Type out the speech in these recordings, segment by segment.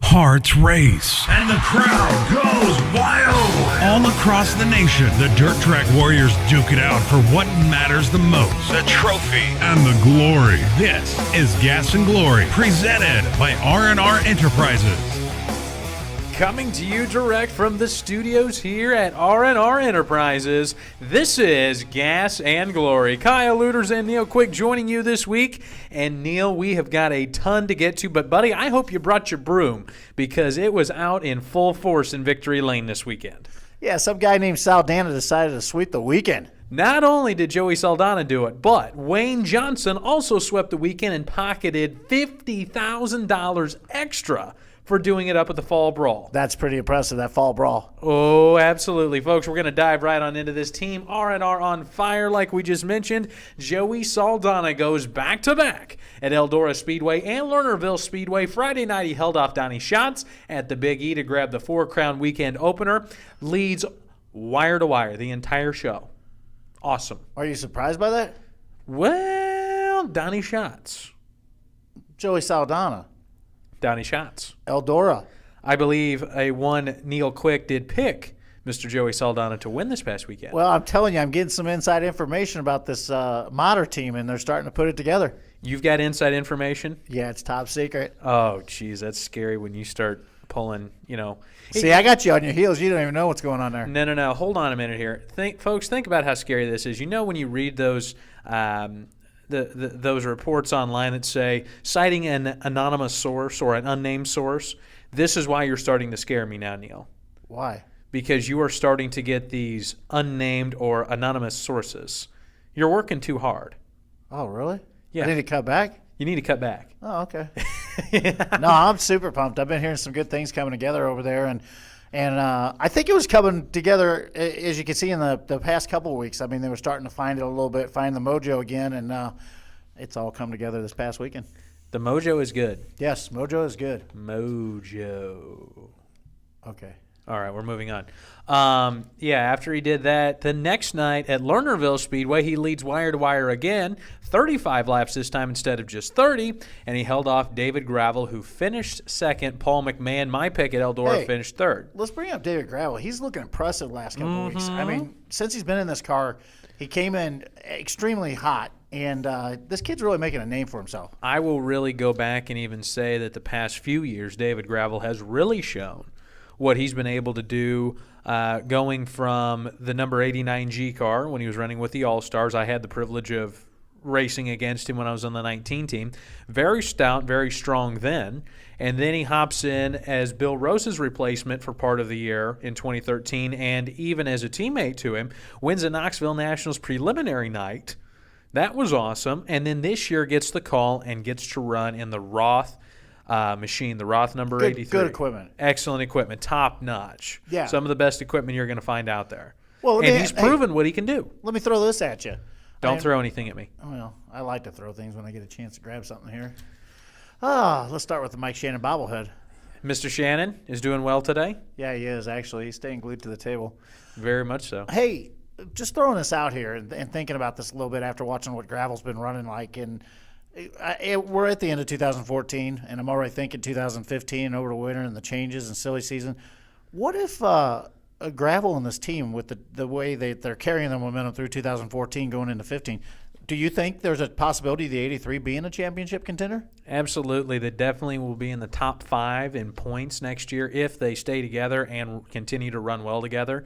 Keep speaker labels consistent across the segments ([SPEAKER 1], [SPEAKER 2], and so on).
[SPEAKER 1] hearts race, and the crowd goes wild. All across the nation, the Dirt Track Warriors duke it out for what matters the most: the trophy and the glory. This is Gas and Glory, presented by R&R Enterprises.
[SPEAKER 2] Coming to you direct from the studios here at R&R Enterprises, this is Gas and Glory. Kyle Luters and Neil Quick joining you this week. And Neil, we have got a ton to get to, but buddy, I hope you brought your broom because it was out in full force in Victory Lane this weekend.
[SPEAKER 3] Yeah, some guy named Saldana decided to sweep the weekend.
[SPEAKER 2] Not only did Joey Saldana do it, but Wayne Johnson also swept the weekend and pocketed $50,000 extra for doing it up at the Fall Brawl.
[SPEAKER 3] That's pretty impressive, that Fall Brawl.
[SPEAKER 2] Oh, absolutely. Folks, we're going to dive right on into this. Team R&R on fire, like we just mentioned. Joey Saldana goes back-to-back at Eldora Speedway and Lernerville Speedway. Friday night, he held off Donnie Schatz at the Big E to grab the Four Crown weekend opener. Leads wire-to-wire the entire show. Awesome.
[SPEAKER 3] Are you surprised by that?
[SPEAKER 2] Well, Donnie Schatz.
[SPEAKER 3] Joey Saldana.
[SPEAKER 2] Donnie Schatz.
[SPEAKER 3] Eldora.
[SPEAKER 2] I believe one Neil Quick did pick Mr. Joey Saldana to win this past weekend.
[SPEAKER 3] Well, I'm telling you, I'm getting some inside information about this modder team, and they're starting to put it together.
[SPEAKER 2] You've got inside information?
[SPEAKER 3] Yeah, it's top secret.
[SPEAKER 2] Oh, geez, that's scary when you start pulling,
[SPEAKER 3] See, I got you on your heels. You don't even know what's going on there.
[SPEAKER 2] No. Hold on a minute here. Folks, think about how scary this is. When you read those those reports online that say citing an anonymous source or an unnamed source, this is why you're starting to scare me now, Neil.
[SPEAKER 3] Why?
[SPEAKER 2] Because you are starting to get these unnamed or anonymous sources. You're working too hard.
[SPEAKER 3] Oh, really?
[SPEAKER 2] Yeah.
[SPEAKER 3] I need to cut back?
[SPEAKER 2] You need to cut back.
[SPEAKER 3] Oh, okay. No, I'm super pumped. I've been hearing some good things coming together over there, and I think it was coming together, as you can see in the past couple of weeks. I mean, they were starting to find it a little bit, find the mojo again, and it's all come together this past weekend.
[SPEAKER 2] The mojo is good.
[SPEAKER 3] Yes, mojo is good.
[SPEAKER 2] Mojo.
[SPEAKER 3] Okay.
[SPEAKER 2] All right, we're moving on. After he did that, the next night at Lernerville Speedway, he leads wire-to-wire again, 35 laps this time instead of just 30, and he held off David Gravel, who finished second. Paul McMahon, my pick at Eldora, finished third.
[SPEAKER 3] Let's bring up David Gravel. He's looking impressive last couple of weeks. I mean, since he's been in this car, he came in extremely hot, and this kid's really making a name for himself.
[SPEAKER 2] I will really go back and even say that the past few years, David Gravel has really shown what he's been able to do, going from the number 89 G car when he was running with the All-Stars. I had the privilege of racing against him when I was on the 19 team. Very stout, very strong then. And then he hops in as Bill Rose's replacement for part of the year in 2013, and even as a teammate to him, wins the Knoxville Nationals preliminary night. That was awesome. And then this year gets the call and gets to run in the Roth machine, the Roth number 83.
[SPEAKER 3] Good equipment.
[SPEAKER 2] Excellent equipment. Top notch.
[SPEAKER 3] Yeah.
[SPEAKER 2] Some of the best equipment you're going to find out there.
[SPEAKER 3] Well,
[SPEAKER 2] and he's proven what he can do.
[SPEAKER 3] Let me throw this at you.
[SPEAKER 2] Don't throw anything at me.
[SPEAKER 3] Well, I like to throw things when I get a chance to grab something here. Let's start with the Mike Shannon bobblehead.
[SPEAKER 2] Mr. Shannon is doing well today?
[SPEAKER 3] Yeah, he is, actually. He's staying glued to the table.
[SPEAKER 2] Very much so.
[SPEAKER 3] Hey, just throwing this out here and thinking about this a little bit after watching what Gravel's been running like, and we're at the end of 2014, and I'm already thinking 2015 over the winter and the changes and silly season. What if Gravel and this team, with the way they're carrying their momentum through 2014 going into 15, do you think there's a possibility of the 83 being a championship contender?
[SPEAKER 2] Absolutely. They definitely will be in the top 5 in points next year if they stay together and continue to run well together.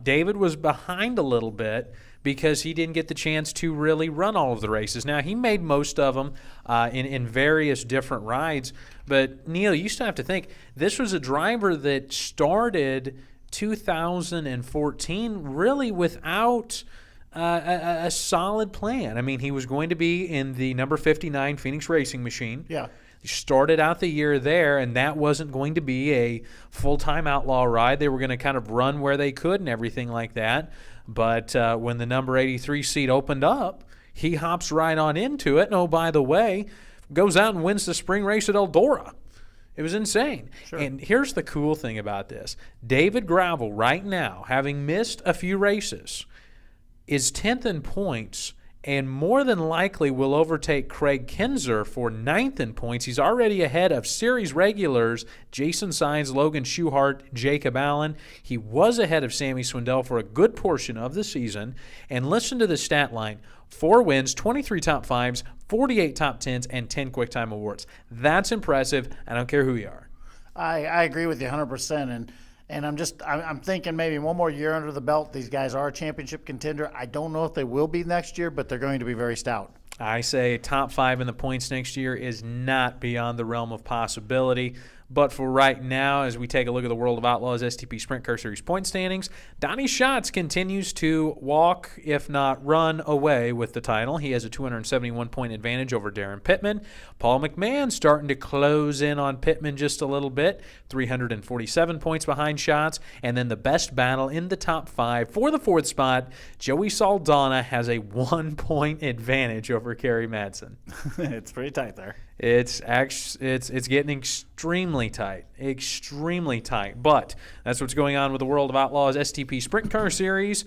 [SPEAKER 2] David was behind a little bit because he didn't get the chance to really run all of the races. Now, he made most of them in various different rides. But, Neil, you still have to think, this was a driver that started 2014 really without a solid plan. I mean, he was going to be in the number 59 Phoenix Racing Machine.
[SPEAKER 3] Yeah.
[SPEAKER 2] He started out the year there, and that wasn't going to be a full-time outlaw ride. They were going to kind of run where they could and everything like that. But when the number 83 seat opened up, he hops right on into it. And, oh, by the way, goes out and wins the spring race at Eldora. It was insane.
[SPEAKER 3] Sure.
[SPEAKER 2] And here's the cool thing about this. David Gravel right now, having missed a few races, is 10th in points and more than likely will overtake Craig Kinzer for 9th in points. He's already ahead of series regulars Jason Sainz, Logan Schuchart, Jacob Allen. He was ahead of Sammy Swindell for a good portion of the season. And listen to the stat line. 4 wins, 23 top 5s, 48 top 10s, and 10 quick time awards. That's impressive. I don't care who you are.
[SPEAKER 3] I agree with you 100%. And I'm thinking maybe one more year under the belt. These guys are a championship contender. I don't know if they will be next year, but they're going to be very stout.
[SPEAKER 2] I say top 5 in the points next year is not beyond the realm of possibility. But for right now, as we take a look at the World of Outlaws STP Sprint Car Series point standings, Donnie Schatz continues to walk, if not run, away with the title. He has a 271-point advantage over Darren Pittman. Paul McMahon starting to close in on Pittman just a little bit, 347 points behind Schatz. And then the best battle in the top 5 for the 4th spot, Joey Saldana has a 1-point advantage over Kerry Madsen.
[SPEAKER 3] It's pretty tight there.
[SPEAKER 2] It's getting extremely tight. But that's what's going on with the World of Outlaws STP Sprint Car Series.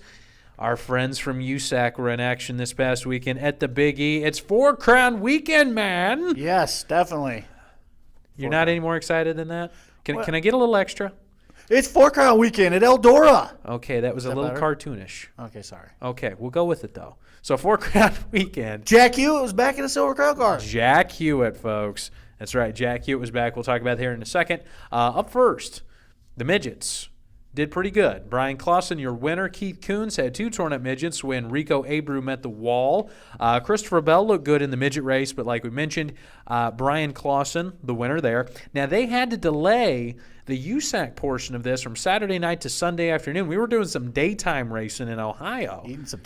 [SPEAKER 2] Our friends from USAC were in action this past weekend at the Big E. It's 4 Crown Weekend, man.
[SPEAKER 3] Yes, definitely.
[SPEAKER 2] You're not any more excited than that? Can I get a little extra?
[SPEAKER 3] It's 4 Crown Weekend at Eldora.
[SPEAKER 2] Okay, that was a little
[SPEAKER 3] better?
[SPEAKER 2] cartoonish.
[SPEAKER 3] Okay, sorry.
[SPEAKER 2] Okay, we'll go with it, though. So 4 Crown Weekend.
[SPEAKER 3] Jack Hewitt was back in a Silver Crown car.
[SPEAKER 2] Jack Hewitt, folks. That's right. Jack Hewitt was back. We'll talk about that here in a second. Up first, the midgets did pretty good. Brian Clausen, your winner. Keith Coons had 2 torn-up midgets when Rico Abreu met the wall. Christopher Bell looked good in the midget race, but like we mentioned, Brian Clausen, the winner there. Now, they had to delay the USAC portion of this from Saturday night to Sunday afternoon. We were doing some daytime racing in Ohio.
[SPEAKER 3] Eating some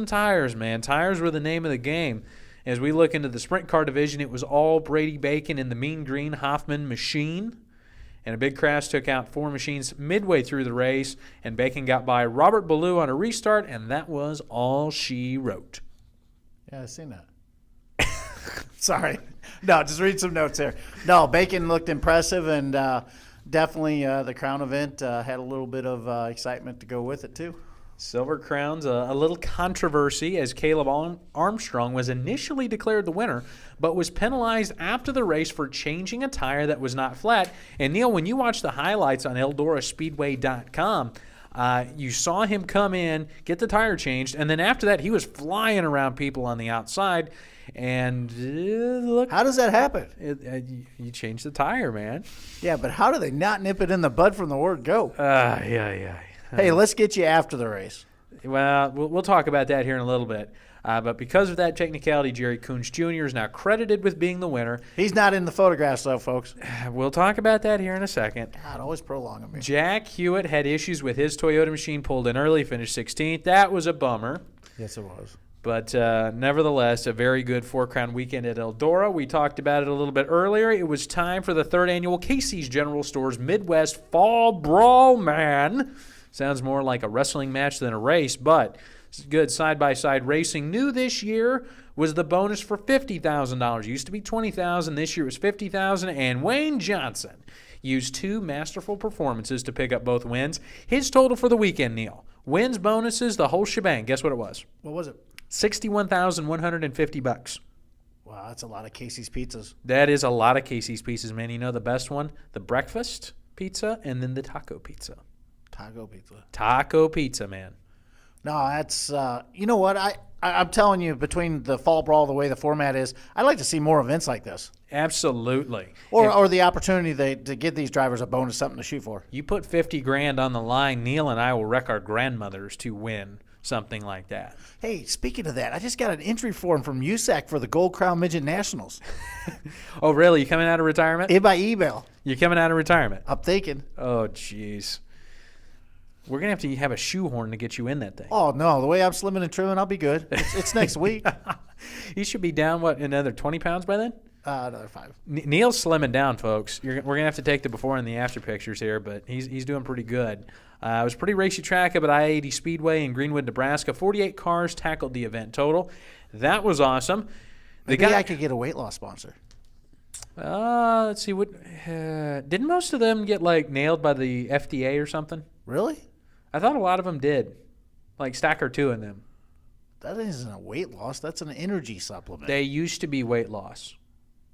[SPEAKER 3] tires,
[SPEAKER 2] man. Tires were the name of the game. As we look into the sprint car division, it was all Brady Bacon in the mean green Hoffman machine. And a big crash took out 4 machines midway through the race, and Bacon got by Robert Ballou on a restart, and that was all she wrote.
[SPEAKER 3] Yeah, I've seen that. Sorry. No, just read some notes here. No, Bacon looked impressive, and definitely the Crown event had a little bit of excitement to go with it, too.
[SPEAKER 2] Silver Crown's a little controversy as Caleb Armstrong was initially declared the winner, but was penalized after the race for changing a tire that was not flat. And, Neil, when you watch the highlights on EldoraSpeedway.com, you saw him come in, get the tire changed, and then after that he was flying around people on the outside. And look,
[SPEAKER 3] how does that happen?
[SPEAKER 2] You change the tire, man.
[SPEAKER 3] Yeah, but how do they not nip it in the bud from the word go?
[SPEAKER 2] Yeah.
[SPEAKER 3] Hey, let's get you after the race.
[SPEAKER 2] Well, we'll talk about that here in a little bit. But because of that technicality, Jerry Coons Jr. is now credited with being the winner.
[SPEAKER 3] He's not in the photographs, though, folks.
[SPEAKER 2] We'll talk about that here in a second.
[SPEAKER 3] God, always prolonging me.
[SPEAKER 2] Jack Hewitt had issues with his Toyota machine, pulled in early, finished 16th. That was a bummer.
[SPEAKER 3] Yes, it was.
[SPEAKER 2] But nevertheless, a very good 4 Crown weekend at Eldora. We talked about it a little bit earlier. It was time for the 3rd annual Casey's General Stores Midwest Fall Brawl, man. Sounds more like a wrestling match than a race, but it's good side-by-side racing. New this year was the bonus for $50,000. Used to be $20,000. This year it was $50,000. And Wayne Johnson used 2 masterful performances to pick up both wins. His total for the weekend, Neil. Wins, bonuses, the whole shebang. Guess what it was?
[SPEAKER 3] What was it?
[SPEAKER 2] $61,150.
[SPEAKER 3] Wow, that's a lot of Casey's pizzas.
[SPEAKER 2] That is a lot of Casey's pizzas, man. You know the best one? The breakfast pizza and then the taco pizza. Taco pizza, man.
[SPEAKER 3] No, that's you know what? I'm telling you, between the Fall Brawl, the way the format is, I'd like to see more events like this.
[SPEAKER 2] Absolutely.
[SPEAKER 3] Or the opportunity to give these drivers a bonus, something to shoot for.
[SPEAKER 2] You put $50,000 on the line, Neil and I will wreck our grandmothers to win something like that.
[SPEAKER 3] Hey, speaking of that, I just got an entry form from USAC for the Gold Crown Midget Nationals.
[SPEAKER 2] Oh, really? You coming out of retirement?
[SPEAKER 3] By email.
[SPEAKER 2] You're coming out of retirement?
[SPEAKER 3] I'm thinking.
[SPEAKER 2] Oh, jeez. We're going to have a shoehorn to get you in that thing.
[SPEAKER 3] Oh, no. The way I'm slimming and trimming, I'll be good. It's next week.
[SPEAKER 2] You should be down, another 20 pounds by then?
[SPEAKER 3] Another 5.
[SPEAKER 2] Neil's slimming down, folks. We're going to have to take the before and the after pictures here, but he's doing pretty good. It was a pretty racy track up at I-80 Speedway in Greenwood, Nebraska. 48 cars tackled the event total. That was awesome.
[SPEAKER 3] Maybe I could get a weight loss sponsor.
[SPEAKER 2] Let's see. Didn't most of them get, nailed by the FDA or something?
[SPEAKER 3] Really?
[SPEAKER 2] I thought a lot of them did. Like Stacker 2 in them.
[SPEAKER 3] That isn't a weight loss. That's an energy supplement.
[SPEAKER 2] They used to be weight loss.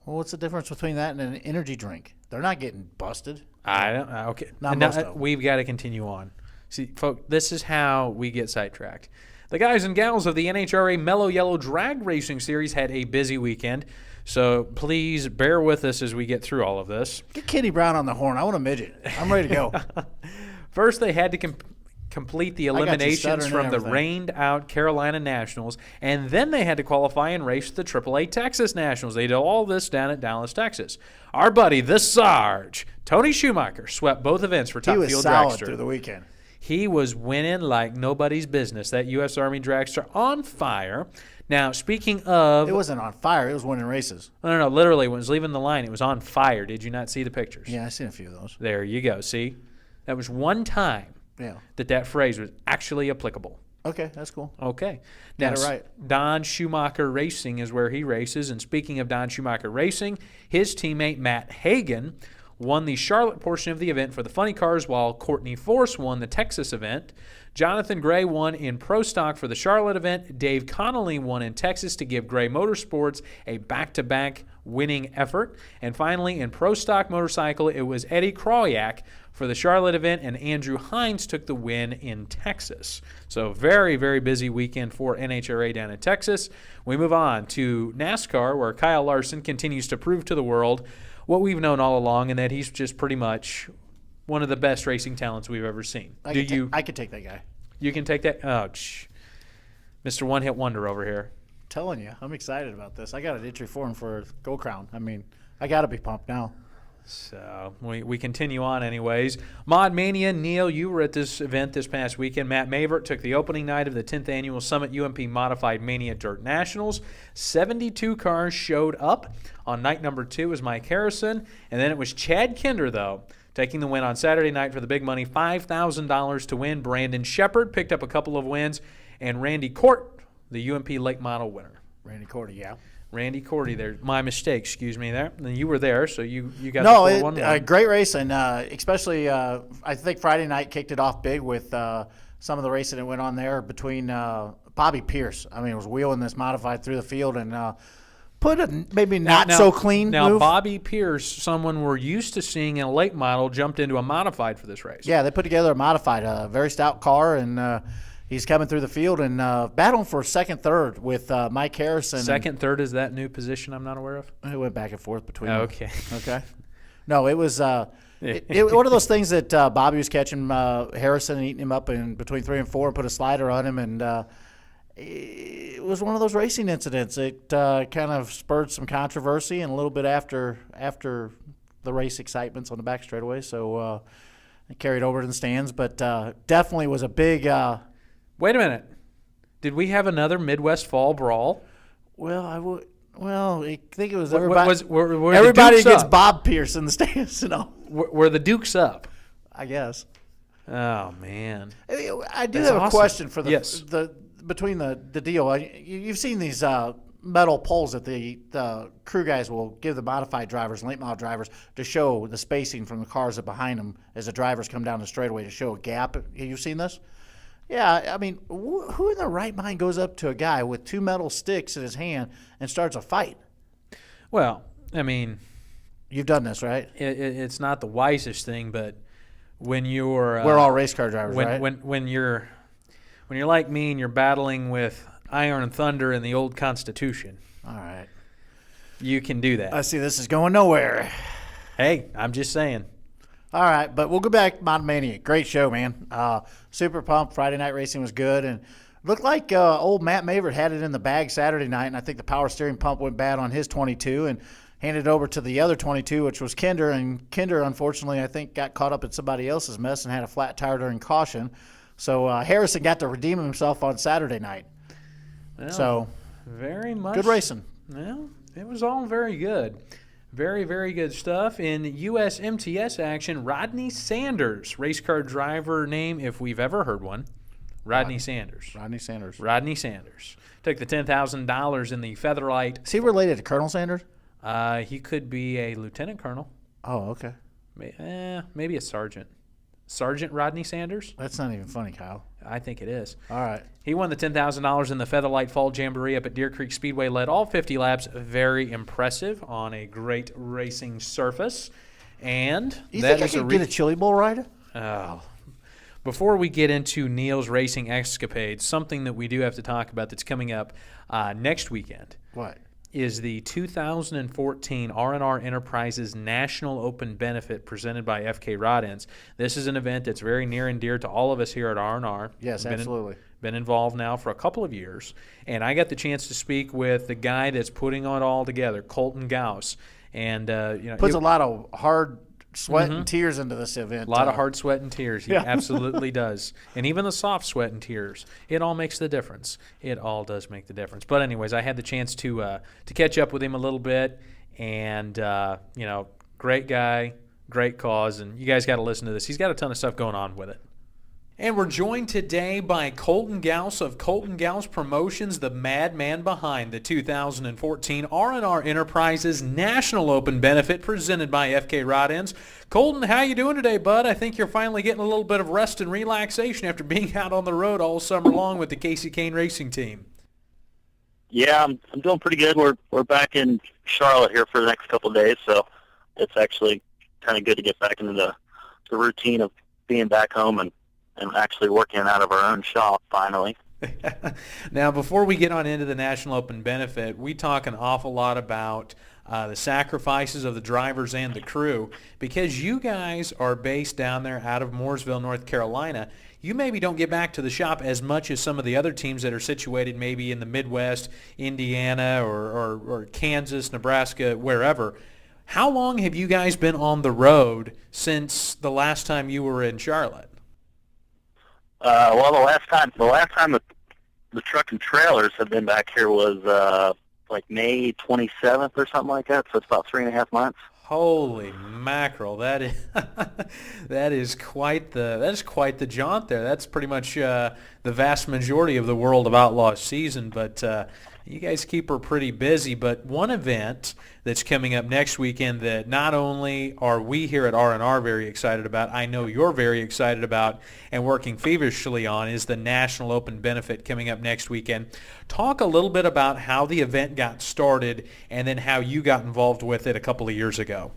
[SPEAKER 3] Well, what's the difference between that and an energy drink? They're not getting busted.
[SPEAKER 2] I don't. Okay.
[SPEAKER 3] Not most of them.
[SPEAKER 2] We've got to continue on. See, folks, this is how we get sidetracked. The guys and gals of the NHRA Mellow Yellow Drag Racing Series had a busy weekend, so please bear with us as we get through all of this.
[SPEAKER 3] Get Kitty Brown on the horn. I want a midget. I'm ready to go.
[SPEAKER 2] First, they had to complete the eliminations
[SPEAKER 3] stuttering
[SPEAKER 2] from
[SPEAKER 3] and
[SPEAKER 2] the
[SPEAKER 3] everything.
[SPEAKER 2] rained-out Carolina Nationals, and then they had to qualify and race the AAA Texas Nationals. They did all this down at Dallas, Texas. Our buddy, the Sarge, Tony Schumacher, swept both events for
[SPEAKER 3] He
[SPEAKER 2] Top
[SPEAKER 3] was
[SPEAKER 2] Fuel
[SPEAKER 3] solid
[SPEAKER 2] Dragster.
[SPEAKER 3] through the weekend.
[SPEAKER 2] He was winning like nobody's business. That U.S. Army dragster on fire. Now, speaking of...
[SPEAKER 3] It wasn't on fire. It was winning races.
[SPEAKER 2] No. Literally, when it was leaving the line, it was on fire. Did you not see the pictures?
[SPEAKER 3] Yeah, I seen a few of those.
[SPEAKER 2] There you go. See? That was one time
[SPEAKER 3] Yeah.
[SPEAKER 2] that phrase was actually applicable.
[SPEAKER 3] Okay, that's cool.
[SPEAKER 2] Okay.
[SPEAKER 3] Got
[SPEAKER 2] Now,
[SPEAKER 3] it right.
[SPEAKER 2] Don Schumacher Racing is where he races. And speaking of Don Schumacher Racing, his teammate Matt Hagan won the Charlotte portion of the event for the funny cars, while Courtney Force won the Texas event. Jonathan Gray won in Pro Stock for the Charlotte event. Dave Connolly won in Texas to give Gray Motorsports a back-to-back winning effort. And finally, in Pro Stock Motorcycle, it was Eddie Krawiak for the Charlotte event, and Andrew Hines took the win in Texas. So very, very busy weekend for NHRA down in Texas. We move on to NASCAR, where Kyle Larson continues to prove to the world what we've known all along, and that he's just pretty much one of the best racing talents we've ever seen.
[SPEAKER 3] I could take that guy.
[SPEAKER 2] You can take that? Oh, Mr. One-Hit Wonder over here.
[SPEAKER 3] Telling you, I'm excited about this. I got an entry for him for Gold Crown. I mean, I got to be pumped now.
[SPEAKER 2] So we continue on anyways. Mod Mania, Neil, you were at this event this past weekend. Matt Maverick took the opening night of the 10th Annual Summit UMP Modified Mania Dirt Nationals. 72 cars showed up. On night number 2 was Mike Harrison. And then it was Chad Kinder, though, taking the win on Saturday night for the big money, $5,000 to win. Brandon Shepard picked up a couple of wins. And Randy Court, the UMP Late Model winner.
[SPEAKER 3] Randy Cordy, yeah.
[SPEAKER 2] Randy Cordy there. My mistake, excuse me there. And you were there, so you got
[SPEAKER 3] No,
[SPEAKER 2] the 4-1-1.
[SPEAKER 3] great race, and especially I think Friday night kicked it off big with some of the racing that went on there between Bobby Pierce. I mean, it was wheeling this modified through the field and put a maybe not so clean
[SPEAKER 2] Now,
[SPEAKER 3] move.
[SPEAKER 2] Bobby Pierce, someone we're used to seeing in a late model, jumped into a modified for this race.
[SPEAKER 3] Yeah, they put together a modified, a very stout car, and he's coming through the field and battling for second, third with Mike Harrison.
[SPEAKER 2] Second, third is that new position I'm not aware of?
[SPEAKER 3] It went back and forth between them.
[SPEAKER 2] Okay.
[SPEAKER 3] Okay. No, it was one of those things that Bobby was catching Harrison and eating him up in between 3 and 4 and put a slider on him, and it was one of those racing incidents. It kind of spurred some controversy and a little bit after the race excitements on the back straightaway, so it carried over to the stands, but definitely was a big
[SPEAKER 2] Wait a minute. Did we have another Midwest Fall Brawl?
[SPEAKER 3] I think it was
[SPEAKER 2] Were the
[SPEAKER 3] everybody
[SPEAKER 2] Dukes
[SPEAKER 3] against
[SPEAKER 2] up?
[SPEAKER 3] Bob Pierce in the stands,
[SPEAKER 2] Were the Dukes up?
[SPEAKER 3] I guess.
[SPEAKER 2] Oh, man.
[SPEAKER 3] I do
[SPEAKER 2] That's
[SPEAKER 3] have a
[SPEAKER 2] awesome.
[SPEAKER 3] question for
[SPEAKER 2] Yes.
[SPEAKER 3] between the deal. You've seen these metal poles that the crew guys will give the modified drivers, late model drivers, to show the spacing from the cars that behind them as the drivers come down the straightaway to show a gap. Have you seen this? Yeah, I mean, who in their right mind goes up to a guy with 2 metal sticks in his hand and starts a fight?
[SPEAKER 2] Well, I mean,
[SPEAKER 3] You've done this, right?
[SPEAKER 2] it's not the wisest thing, but when you're
[SPEAKER 3] We're all race car drivers, right?
[SPEAKER 2] when you're like me and you're battling with Iron and Thunder and the old Constitution,
[SPEAKER 3] All right.
[SPEAKER 2] you can do that.
[SPEAKER 3] I see this is going nowhere.
[SPEAKER 2] Hey, I'm just saying.
[SPEAKER 3] All right, but we'll go back to Mod Mania. Great show, man. Super pumped. Friday night racing was good, and looked like old Matt Maverick had it in the bag Saturday night, and I think the power steering pump went bad on his 22 and handed it over to the other 22, which was Kinder, and Kinder, unfortunately, I think got caught up in somebody else's mess and had a flat tire during caution. So Harrison got to redeem himself on Saturday night.
[SPEAKER 2] Well,
[SPEAKER 3] So
[SPEAKER 2] very much
[SPEAKER 3] good racing.
[SPEAKER 2] Well, it was all very good. Very, very good stuff. In U.S. MTS action, Rodney Sanders, race car driver name if we've ever heard one. Rodney Sanders.
[SPEAKER 3] Rodney Sanders.
[SPEAKER 2] Rodney Sanders. Took the $10,000 in the Featherlight.
[SPEAKER 3] Is he related to Colonel Sanders?
[SPEAKER 2] He could be a lieutenant colonel.
[SPEAKER 3] Oh, okay.
[SPEAKER 2] Maybe a sergeant. Sergeant Rodney Sanders?
[SPEAKER 3] That's not even funny, Kyle.
[SPEAKER 2] I think it is.
[SPEAKER 3] All right.
[SPEAKER 2] He won the $10,000 in the Featherlight Fall Jamboree up at Deer Creek Speedway, led all 50 laps. Very impressive on a great racing surface. And
[SPEAKER 3] You
[SPEAKER 2] that
[SPEAKER 3] think I
[SPEAKER 2] is
[SPEAKER 3] could get a Chili Bowl rider?
[SPEAKER 2] Oh. Before we get into Neil's racing escapades, something that we do have to talk about that's coming up next weekend.
[SPEAKER 3] What?
[SPEAKER 2] Is the 2014 R&R Enterprises National Open Benefit presented by FK Rod Ends. This is an event that's very near and dear to all of us here at R&R.
[SPEAKER 3] Yes, absolutely.
[SPEAKER 2] Been involved now for a couple of years, and I got the chance to speak with the guy that's putting it all together, Kolten Gouse, and
[SPEAKER 3] puts a lot of hard sweat and tears into this event.
[SPEAKER 2] A lot of hard sweat and tears. He absolutely does. And even the soft sweat and tears. It all makes the difference. It all does make the difference. But anyways, I had the chance to catch up with him a little bit. And, great guy, great cause. And you guys got to listen to this. He's got a ton of stuff going on with it. And we're joined today by Kolten Gouse of Kolten Gouse Promotions, the madman behind the 2014 R&R Enterprises National Open Benefit presented by FK Rod Ends. Kolten, how you doing today, bud? I think you're finally getting a little bit of rest and relaxation after being out on the road all summer long with the Casey Kane Racing Team.
[SPEAKER 4] Yeah, I'm doing pretty good. We're back in Charlotte here for the next couple of days, so it's actually kind of good to get back into the routine of being back home and actually working out of our own shop finally.
[SPEAKER 2] Now, before we get on into the National Open Benefit, we talk an awful lot about the sacrifices of the drivers and the crew. Because you guys are based down there out of Mooresville, North Carolina, you maybe don't get back to the shop as much as some of the other teams that are situated maybe in the Midwest, Indiana, or Kansas, Nebraska, wherever. How long have you guys been on the road since the last time you were in Charlotte?
[SPEAKER 4] Well, the last time the truck and trailers have been back here was like May 27th or something like that. So it's about 3.5 months.
[SPEAKER 2] Holy mackerel! That is quite the jaunt there. That's pretty much the vast majority of the World of Outlaws season. But you guys keep her pretty busy. But one event that's coming up next weekend that not only are we here at R&R very excited about, I know you're very excited about and working feverishly on, is the National Open Benefit coming up next weekend. Talk a little bit about how the event got started and then how you got involved with it a couple of years ago.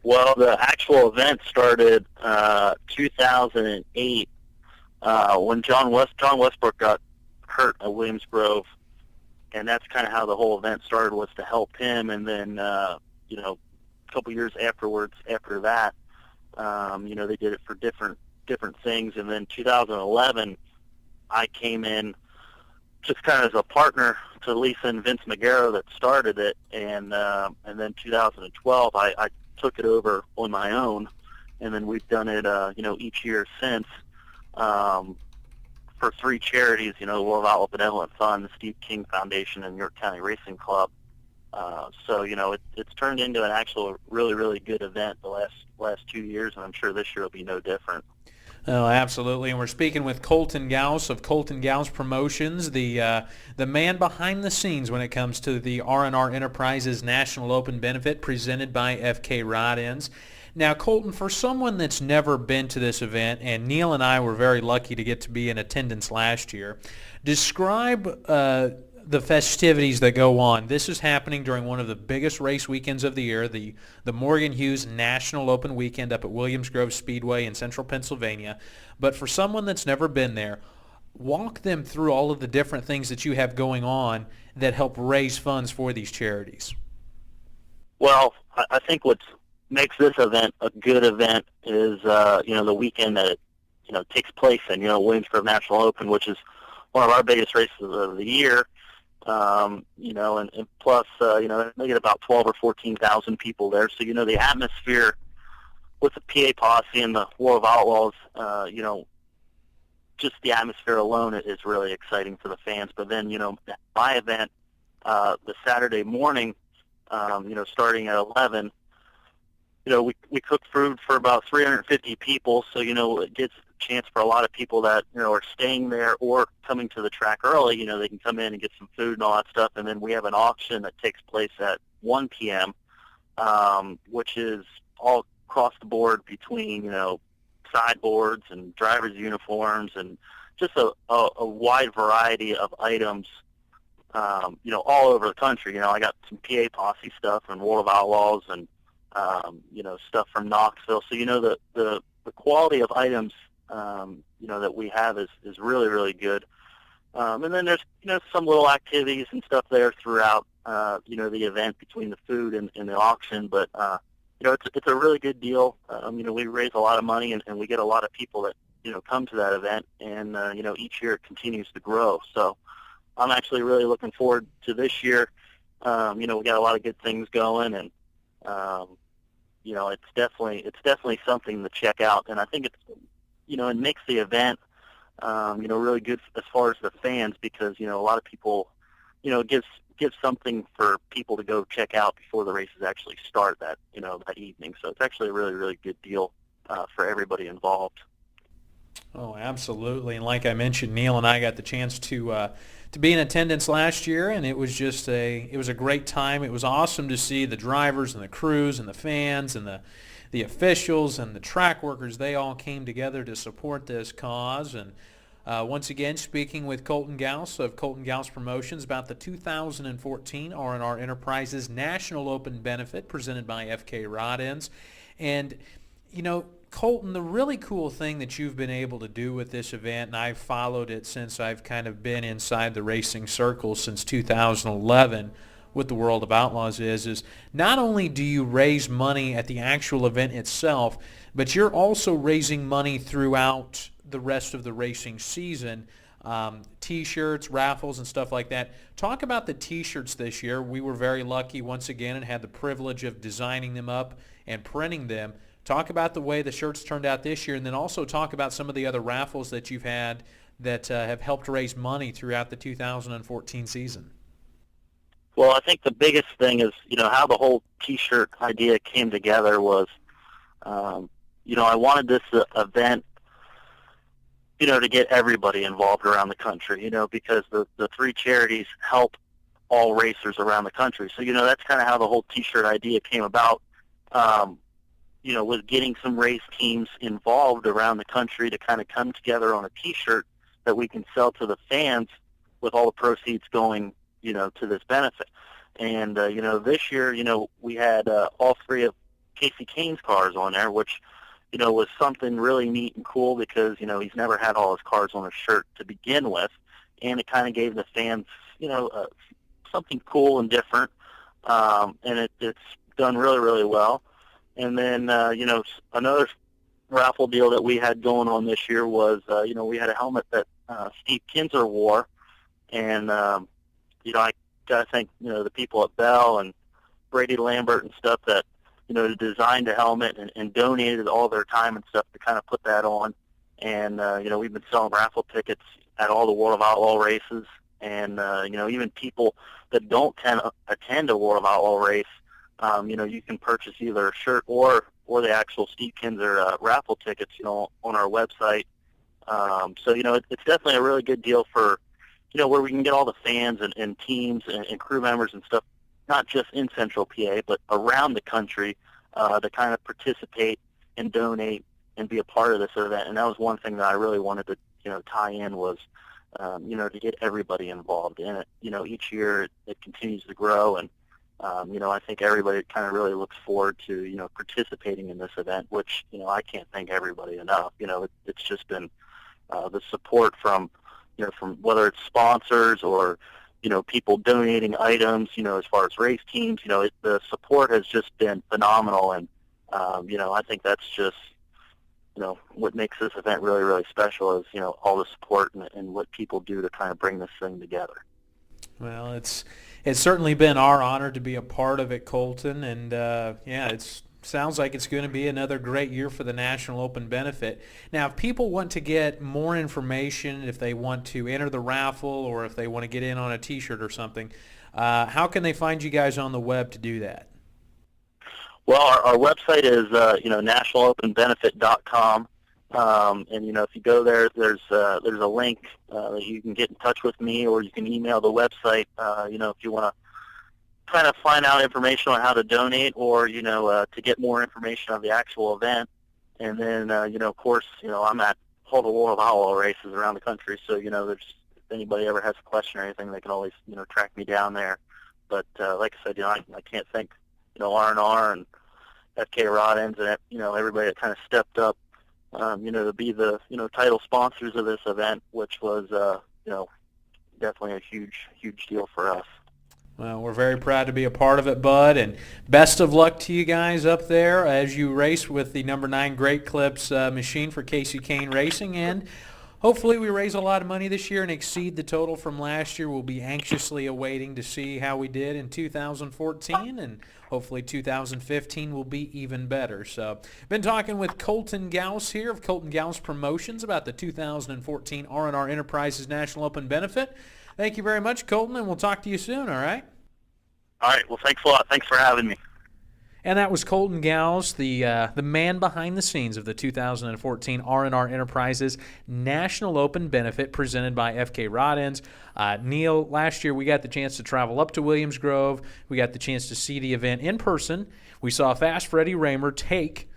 [SPEAKER 4] Well, the actual event started 2008 when John Westbrook got hurt at Williams Grove, and that's kind of how the whole event started, was to help him. And then a couple years afterwards, after that, they did it for different things. And then 2011, I came in just kind of as a partner to Lisa and Vince Magaro that started it, and then 2012, I took it over on my own, and then we've done it each year since. For 3 charities, World Outlaw Benevolent Fund, the Steve King Foundation, and York County Racing Club. So it's turned into an actual really, really good event the last 2 years, and I'm sure this year will be no different.
[SPEAKER 2] Oh, absolutely. And we're speaking with Kolten Gouse of Kolten Gouse Promotions, the man behind the scenes when it comes to the R&R Enterprises National Open Benefit presented by FK Rod Ends. Now, Kolten, for someone that's never been to this event, and Neil and I were very lucky to get to be in attendance last year, describe the festivities that go on. This is happening during one of the biggest race weekends of the year, the Morgan Hughes National Open Weekend up at Williams Grove Speedway in central Pennsylvania. But for someone that's never been there, walk them through all of the different things that you have going on that help raise funds for these charities.
[SPEAKER 4] Well, I think what makes this event a good event is the weekend that it takes place in, Williams Grove National Open, which is one of our biggest races of the year. And plus, they get about 12 or 14,000 people there. So, the atmosphere with the PA posse and the World of Outlaws, just the atmosphere alone is really exciting for the fans. But then, my event, the Saturday morning, starting at 11, we cook food for about 350 people. So, it gives a chance for a lot of people that, are staying there or coming to the track early. They can come in and get some food and all that stuff. And then we have an auction that takes place at 1 p.m., which is all across the board between, sideboards and driver's uniforms and just a wide variety of items, all over the country. I got some PA Posse stuff and World of Outlaws and, stuff from Knoxville. So, the quality of items, that we have is really, really good. And then there's, some little activities and stuff there throughout, the event between the food and the auction. But, it's a really good deal. We raise a lot of money and we get a lot of people that, come to that event. And, each year it continues to grow. So I'm actually really looking forward to this year. We got a lot of good things going and, it's definitely something to check out. And I think it's, it makes the event, really good as far as the fans because, a lot of people, it gives something for people to go check out before the races actually start that evening. So it's actually a really, really good deal for everybody involved.
[SPEAKER 2] Oh, absolutely. And like I mentioned, Neil and I got the chance to be in attendance last year, and it was just it was a great time. It was awesome to see the drivers and the crews and the fans and the officials and the track workers. They all came together to support this cause. And once again, speaking with Kolten Gouse of Kolten Gouse Promotions about the 2014 R&R Enterprises National Open Benefit presented by FK Rod-Ends. And, Kolten, the really cool thing that you've been able to do with this event, and I've followed it since I've kind of been inside the racing circle since 2011 with the World of Outlaws, is not only do you raise money at the actual event itself, but you're also raising money throughout the rest of the racing season, T-shirts, raffles, and stuff like that. Talk about the T-shirts this year. We were very lucky once again and had the privilege of designing them up and printing them. Talk about the way the shirts turned out this year, and then also talk about some of the other raffles that you've had that have helped raise money throughout the 2014 season.
[SPEAKER 4] Well, I think the biggest thing is, how the whole T-shirt idea came together was, I wanted this event, to get everybody involved around the country, because the three charities help all racers around the country. So, that's kind of how the whole T-shirt idea came about, was getting some race teams involved around the country to kind of come together on a T-shirt that we can sell to the fans with all the proceeds going, to this benefit. And, this year, we had all three of Casey Kane's cars on there, which, was something really neat and cool because, he's never had all his cars on a shirt to begin with. And it kind of gave the fans, something cool and different. And it's done really, really well. And then, another raffle deal that we had going on this year was, we had a helmet that Steve Kinzer wore. And, I got to thank, the people at Bell and Brady Lambert and stuff that, designed the helmet and donated all their time and stuff to kind of put that on. And, we've been selling raffle tickets at all the World of Outlaw races. And, even people that don't attend a World of Outlaw race, you can purchase either a shirt or the actual Steve Kinzer raffle tickets, on our website. So, it's definitely a really good deal for, where we can get all the fans and teams and crew members and stuff, not just in Central PA, but around the country to kind of participate and donate and be a part of this event. And that was one thing that I really wanted to, tie in was, to get everybody involved in it. Each year it continues to grow and, I think everybody kind of really looks forward to, participating in this event, which, I can't thank everybody enough. It's just been the support from whether it's sponsors or, people donating items, as far as race teams, the support has just been phenomenal. And, I think that's just, what makes this event really, really special is, all the support and what people do to kind of bring this thing together.
[SPEAKER 2] Well, it's certainly been our honor to be a part of it, Kolten, and it sounds like it's going to be another great year for the National Open Benefit. Now, if people want to get more information, if they want to enter the raffle or if they want to get in on a T-shirt or something, how can they find you guys on the web to do that?
[SPEAKER 4] Well, our website is, nationalopenbenefit.com. And, if you go there, there's a link that you can get in touch with me, or you can email the website, if you want to, kind of find out information on how to donate, or to get more information of the actual event. And then of course, I'm at all the World Outlaw races around the country, so there's, if anybody ever has a question or anything, they can always track me down there. But like I said, I can't thank R&R and FK Rod Ends and everybody that kind of stepped up to be the title sponsors of this event, which was definitely a huge deal for us.
[SPEAKER 2] Well, we're very proud to be a part of it, Bud, and best of luck to you guys up there as you race with the number 9 Great Clips machine for Casey Kane Racing, and hopefully we raise a lot of money this year and exceed the total from last year. We'll be anxiously awaiting to see how we did in 2014, and hopefully 2015 will be even better. So, been talking with Kolten Gouse here of Kolten Gouse Promotions about the 2014 R&R Enterprises National Open Benefit. Thank you very much, Kolten, and we'll talk to you soon, all right?
[SPEAKER 4] All right. Well, thanks a lot. Thanks for having me.
[SPEAKER 2] And that was Kolten Gouse, the man behind the scenes of the 2014 R&R Enterprises National Open Benefit presented by FK Rod Ends. Neil, last year we got the chance to travel up to Williams Grove. We got the chance to see the event in person. We saw Fast Freddie Raymer take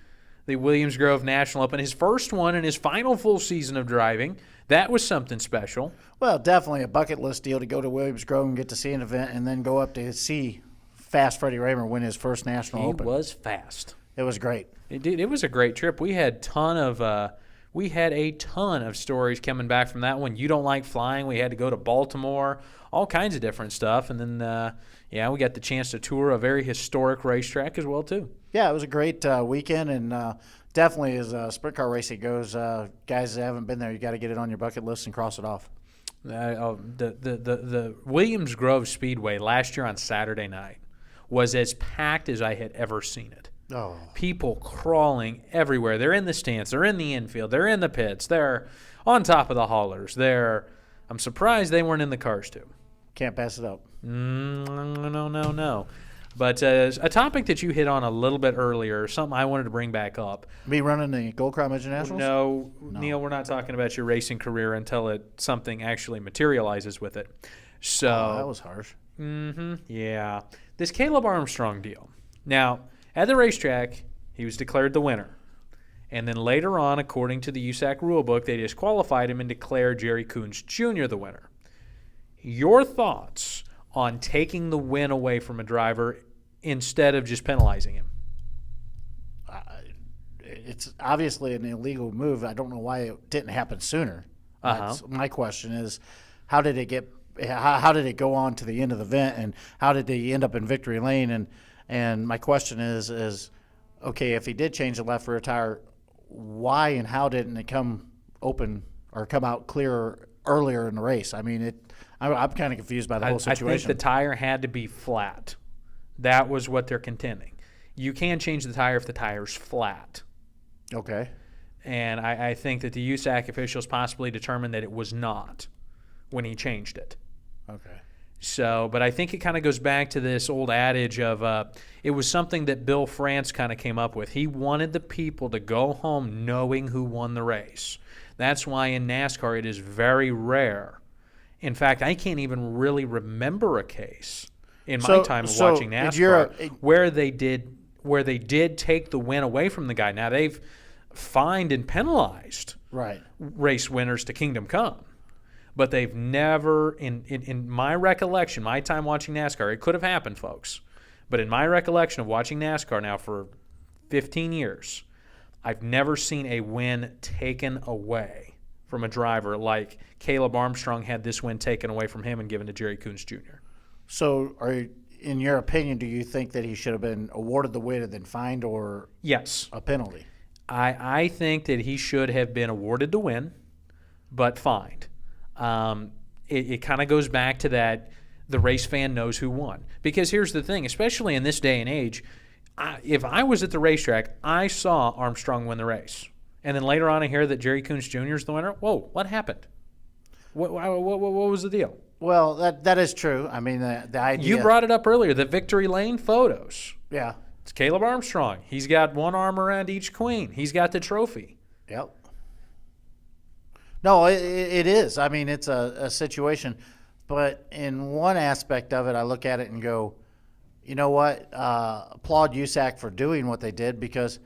[SPEAKER 2] the Williams Grove National Open, his first one in his final full season of driving. That was something special.
[SPEAKER 3] Well, definitely a bucket list deal to go to Williams Grove and get to see an event and then go up to see Fast Freddie Raymer win his first National Open.
[SPEAKER 2] He was fast.
[SPEAKER 3] It was great.
[SPEAKER 2] It was a great trip. We had a ton of stories coming back from that one. You don't like flying. We had to go to Baltimore, all kinds of different stuff. And then, we got the chance to tour a very historic racetrack as well, too.
[SPEAKER 3] Yeah, it was a great weekend, and definitely as sprint car racing goes, guys that haven't been there, you got to get it on your bucket list and cross it off.
[SPEAKER 2] The Williams Grove Speedway last year on Saturday night was as packed as I had ever seen it.
[SPEAKER 3] Oh.
[SPEAKER 2] People crawling everywhere. They're in the stands. They're in the infield. They're in the pits. They're on top of the haulers. I'm surprised they weren't in the cars, too.
[SPEAKER 3] Can't pass it up.
[SPEAKER 2] No. But a topic that you hit on a little bit earlier, something I wanted to bring back up.
[SPEAKER 3] Me running the Gold Crown Internationals?
[SPEAKER 2] No, Neil, we're not talking about your racing career until something actually materializes with it. So
[SPEAKER 3] that was harsh.
[SPEAKER 2] Yeah. This Caleb Armstrong deal. Now, at the racetrack, he was declared the winner. And then later on, according to the USAC rulebook, they disqualified him and declared Jerry Coons Jr. the winner. Your thoughts on taking the win away from a driver instead of just penalizing him?
[SPEAKER 3] It's obviously an illegal move. I don't know why it didn't happen sooner. My question is, how did it go on to the end of the event, and how did they end up in victory lane? And my question is okay, if he did change the left rear tire, why and how didn't it come open or come out clear earlier in the race? I mean, I'm kind of confused by the whole situation.
[SPEAKER 2] I think the tire had to be flat. That was what they're contending. You can change the tire if the tire's flat.
[SPEAKER 3] Okay.
[SPEAKER 2] And I think that the USAC officials possibly determined that it was not when he changed it.
[SPEAKER 3] Okay.
[SPEAKER 2] So, but I think it kind of goes back to this old adage of it was something that Bill France kind of came up with. He wanted the people to go home knowing who won the race. That's why in NASCAR it is very rare. In fact, I can't even really remember a case in my time of watching NASCAR where they did take the win away from the guy. Now, they've fined and penalized race winners to Kingdom Come. But they've never, in my recollection, my time watching NASCAR, it could have happened, folks, but in my recollection of watching NASCAR now for 15 years, I've never seen a win taken away from a driver like Caleb Armstrong had this win taken away from him and given to Jerry Coons Jr.
[SPEAKER 3] So, in your opinion, do you think that he should have been awarded the win and then fined, or
[SPEAKER 2] yes,
[SPEAKER 3] a penalty?
[SPEAKER 2] I think that he should have been awarded the win, but fined. It kind of goes back to that the race fan knows who won. Because here's the thing, especially in this day and age, if I was at the racetrack, I saw Armstrong win the race. And then later on I hear that Jerry Coons Jr. is the winner. Whoa, what happened? What was the deal?
[SPEAKER 3] Well, that is true. I mean, the idea.
[SPEAKER 2] You brought it up earlier, the victory lane photos.
[SPEAKER 3] Yeah.
[SPEAKER 2] It's Caleb Armstrong. He's got one arm around each queen. He's got the trophy.
[SPEAKER 3] Yep. No, it is. I mean, it's a situation. But in one aspect of it, I look at it and go, you know what? Applaud USAC for doing what they did because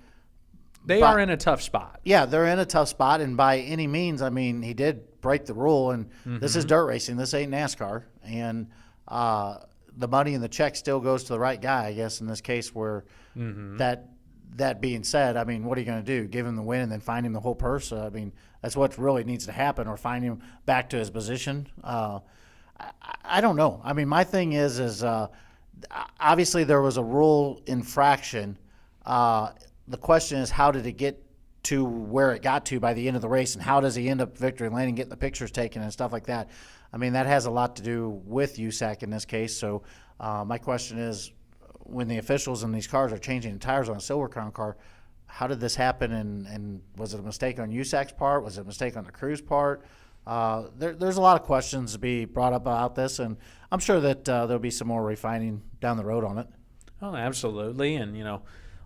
[SPEAKER 2] They are in a tough spot.
[SPEAKER 3] yeah, they're in a tough spot, and by any means, I mean, he did break the rule, and this is dirt racing. This ain't NASCAR, and the money and the check still goes to the right guy, I guess, in this case where that being said, I mean, what are you going to do? Give him the win and then find him the whole purse? I mean, that's what really needs to happen, or find him back to his position. I don't know. I mean, my thing is obviously there was a rule infraction. The question is, how did it get to where it got to by the end of the race, and how does he end up victory lane and getting the pictures taken and stuff like that? I mean, that has a lot to do with USAC in this case. So my question is, when the officials in these cars are changing the tires on a Silver Crown car, how did this happen, and was it a mistake on USAC's part? Was it a mistake on the crew's part? There's a lot of questions to be brought up about this, and I'm sure that there'll be some more refining down the road on it.
[SPEAKER 2] Oh, absolutely. And, you know,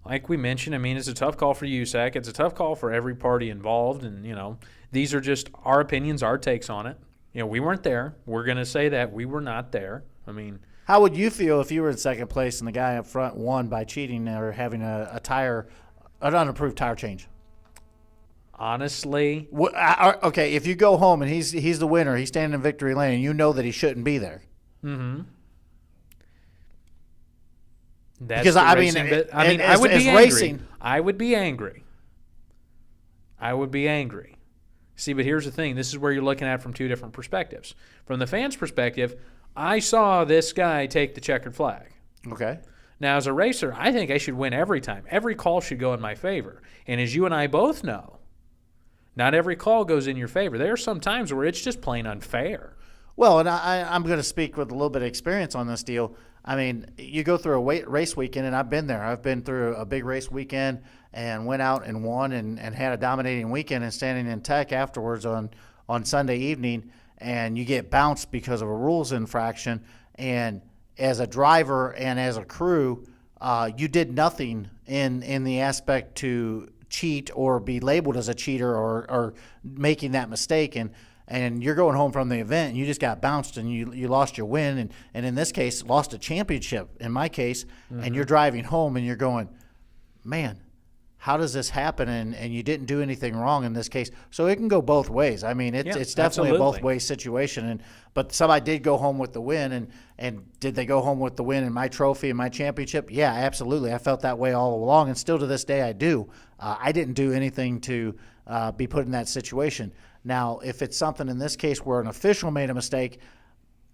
[SPEAKER 2] like we mentioned, I mean, it's a tough call for USAC. It's a tough call for every party involved. And, you know, these are just our opinions, our takes on it. You know, we weren't there. We're going to say that we were not there. I mean,
[SPEAKER 3] how would you feel if you were in second place and the guy up front won by cheating or having an unapproved tire change?
[SPEAKER 2] Honestly,
[SPEAKER 3] okay, if you go home and he's the winner, he's standing in victory lane, and you know that he shouldn't be there.
[SPEAKER 2] mm-hmm. That's
[SPEAKER 3] Because
[SPEAKER 2] the
[SPEAKER 3] I
[SPEAKER 2] racing
[SPEAKER 3] mean,
[SPEAKER 2] bit. I mean, I would be angry.
[SPEAKER 3] Racing.
[SPEAKER 2] I would be angry. I would be angry. See, but here's the thing. This is where you're looking at it from two different perspectives. From the fans' perspective, I saw this guy take the checkered flag.
[SPEAKER 3] Okay.
[SPEAKER 2] Now, as a racer, I think I should win every time. Every call should go in my favor. And as you and I both know, not every call goes in your favor. There are some times where it's just plain unfair.
[SPEAKER 3] Well, and I'm going to speak with a little bit of experience on this deal. I mean, you go through a race weekend, and I've been there. I've been through a big race weekend and went out and won and had a dominating weekend, and standing in tech afterwards on Sunday evening, and you get bounced because of a rules infraction. And as a driver and as a crew, you did nothing in the aspect to cheat or be labeled as a cheater or making that mistake. And you're going home from the event, and you just got bounced, and you lost your win, and in this case, lost a championship, in my case, and you're driving home, and you're going, man, how does this happen? And you didn't do anything wrong in this case. So it can go both ways. I mean, it's definitely a both-way situation. But somebody did go home with the win, and did they go home with the win in my trophy and my championship? Yeah, absolutely. I felt that way all along, and still to this day I do. I didn't do anything to be put in that situation. Now, if it's something in this case where an official made a mistake,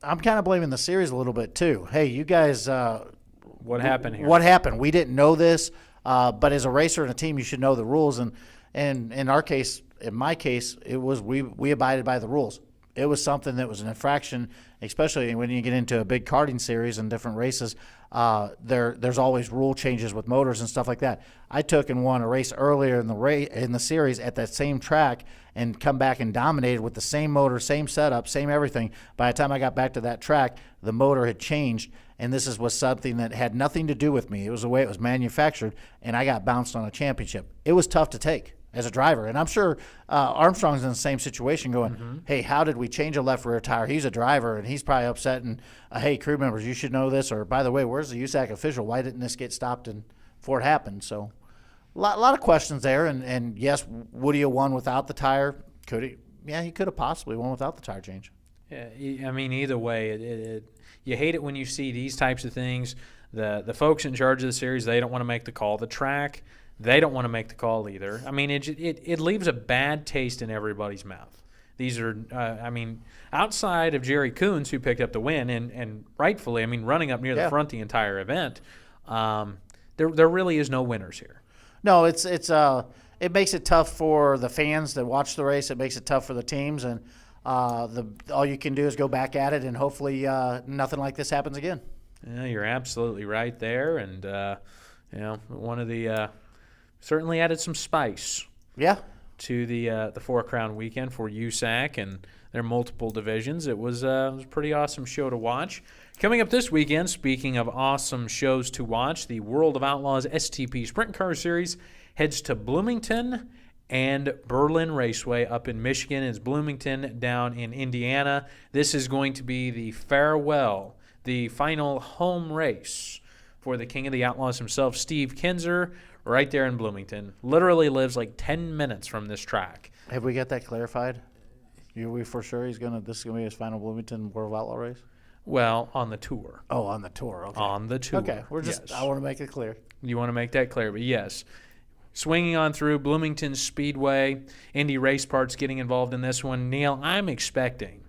[SPEAKER 3] I'm kind of blaming the series a little bit too. Hey, you guys,
[SPEAKER 2] what happened here?
[SPEAKER 3] What happened? We didn't know this, but as a racer and a team, you should know the rules. And in our case, in my case, it was we abided by the rules. It was something that was an infraction, especially when you get into a big karting series and different races. There's always rule changes with motors and stuff like that. I took and won a race earlier in the series at that same track and come back and dominated with the same motor, same setup, same everything. By the time I got back to that track, the motor had changed, and this was something that had nothing to do with me. It was the way it was manufactured, and I got bounced on a championship. It was tough to take as a driver, and I'm sure Armstrong's in the same situation going, hey, how did we change a left rear tire? He's a driver, and he's probably upset, and hey, crew members, you should know this, or by the way, where's the USAC official? Why didn't this get stopped before it happened? So a lot of questions there, and yes, would he have won without the tire? Could he? Yeah, he could have possibly won without the tire change.
[SPEAKER 2] Yeah, I mean, either way, you hate it when you see these types of things. The folks in charge of the series, they don't want to make the call. The track, they don't want to make the call either. I mean, it leaves a bad taste in everybody's mouth. These are, I mean, outside of Jerry Coons, who picked up the win, and rightfully, I mean, running up near the front the entire event, there really is no winners here.
[SPEAKER 3] No, it makes it tough for the fans that watch the race. It makes it tough for the teams, and all you can do is go back at it, and hopefully nothing like this happens again.
[SPEAKER 2] Yeah, you're absolutely right there, and one of the certainly added some spice.
[SPEAKER 3] Yeah.
[SPEAKER 2] To the Four Crown weekend for USAC and their multiple divisions. It was a pretty awesome show to watch. Coming up this weekend, speaking of awesome shows to watch, the World of Outlaws STP Sprint Car Series heads to Bloomington and Berlin Raceway up in Michigan. It's Bloomington down in Indiana. This is going to be the farewell, the final home race for the King of the Outlaws himself, Steve Kinzer, right there in Bloomington. Literally lives like 10 minutes from this track.
[SPEAKER 3] Have we got that clarified? Are we for sure this is gonna be his final Bloomington World of Outlaw race?
[SPEAKER 2] Well, on the tour.
[SPEAKER 3] Oh, on the tour. Okay.
[SPEAKER 2] On the tour.
[SPEAKER 3] Okay,
[SPEAKER 2] Yes.
[SPEAKER 3] I want to make it clear.
[SPEAKER 2] You want to make that clear, but yes. Swinging on through Bloomington Speedway, Indy Race Parts getting involved in this one. Neil, I'm expecting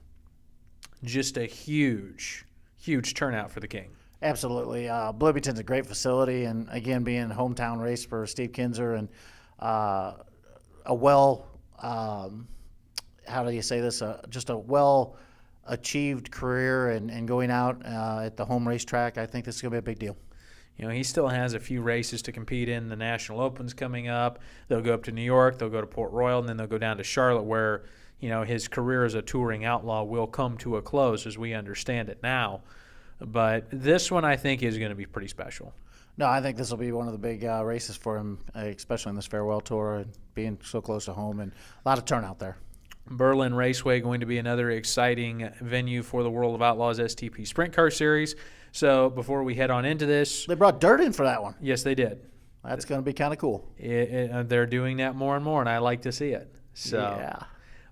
[SPEAKER 2] just a huge, huge turnout for the King.
[SPEAKER 3] Absolutely. Bloomington's a great facility, and again, being a hometown race for Steve Kinzer and a how do you say this? Just a well-achieved career and going out at the home racetrack. I think this is going to be a big deal.
[SPEAKER 2] You know, he still has a few races to compete in. The National Open's coming up. They'll go up to New York. They'll go to Port Royal, and then they'll go down to Charlotte where, you know, his career as a touring outlaw will come to a close as we understand it now. But this one I think is going to be pretty special.
[SPEAKER 3] No, I think this will be one of the big races for him, especially in this farewell tour and being so close to home and a lot of turnout there.
[SPEAKER 2] Berlin Raceway going to be another exciting venue for the World of Outlaws STP Sprint Car Series. So before we head on into this,
[SPEAKER 3] They brought dirt in for that one.
[SPEAKER 2] yes, they did.
[SPEAKER 3] That's going to be kind of cool.
[SPEAKER 2] They're doing that more and more, and I like to see it. So,
[SPEAKER 3] Yeah.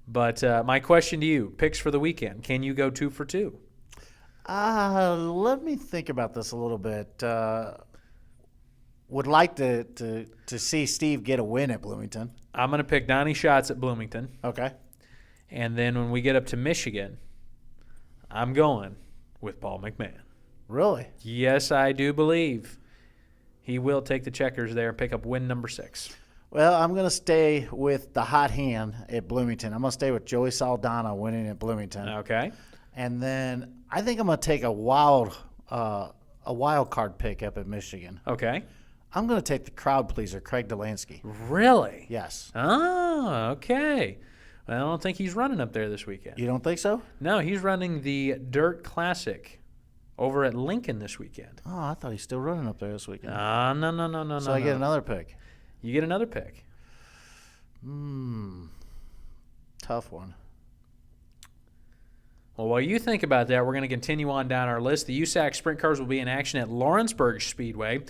[SPEAKER 2] But my question to you, picks for the weekend. Can you go 2 for 2?
[SPEAKER 3] Let me think about this a little bit. Would like to see Steve get a win at Bloomington.
[SPEAKER 2] I'm going to pick Donnie Schatz at Bloomington.
[SPEAKER 3] Okay.
[SPEAKER 2] And then when we get up to Michigan, I'm going with Paul McMahon.
[SPEAKER 3] Really?
[SPEAKER 2] Yes, I do believe he will take the checkers there and pick up win number 6.
[SPEAKER 3] Well, I'm going to stay with the hot hand at Bloomington. I'm going to stay with Joey Saldana winning at Bloomington.
[SPEAKER 2] Okay.
[SPEAKER 3] And then I think I'm going to take a wild card pick up at Michigan.
[SPEAKER 2] Okay.
[SPEAKER 3] I'm going to take the crowd pleaser, Craig Delansky.
[SPEAKER 2] Really?
[SPEAKER 3] Yes.
[SPEAKER 2] Oh, okay. Well, I don't think he's running up there this weekend.
[SPEAKER 3] You don't think so?
[SPEAKER 2] No, he's running the Dirt Classic over at Lincoln this weekend.
[SPEAKER 3] Oh, I thought he's still running up there this weekend.
[SPEAKER 2] No.
[SPEAKER 3] So I get another pick.
[SPEAKER 2] You get another pick.
[SPEAKER 3] Tough one.
[SPEAKER 2] Well, while you think about that, we're going to continue on down our list. The USAC Sprint Cars will be in action at Lawrenceburg Speedway.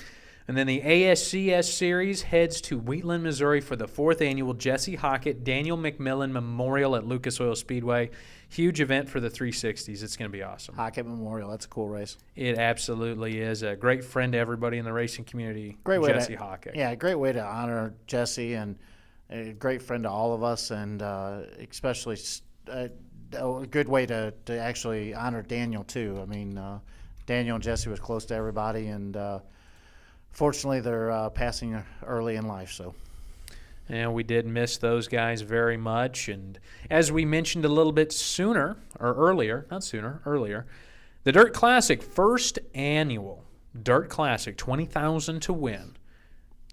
[SPEAKER 2] And then the ASCS Series heads to Wheatland, Missouri for the 4th annual Jesse Hockett Daniel McMillan Memorial at Lucas Oil Speedway. Huge event for the 360s. It's going to be awesome.
[SPEAKER 3] Hockett Memorial. That's a cool race.
[SPEAKER 2] It absolutely is. A great friend to everybody in the racing community,
[SPEAKER 3] Great way
[SPEAKER 2] Jesse Hockett.
[SPEAKER 3] Yeah, great way to honor Jesse and a great friend to all of us, and especially a good way to actually honor Daniel too. I mean, Daniel and Jesse was close to everybody, and fortunately they're passing early in life. So.
[SPEAKER 2] And we did miss those guys very much. And as we mentioned a little bit earlier, the Dirt Classic, first annual Dirt Classic, $20,000 to win.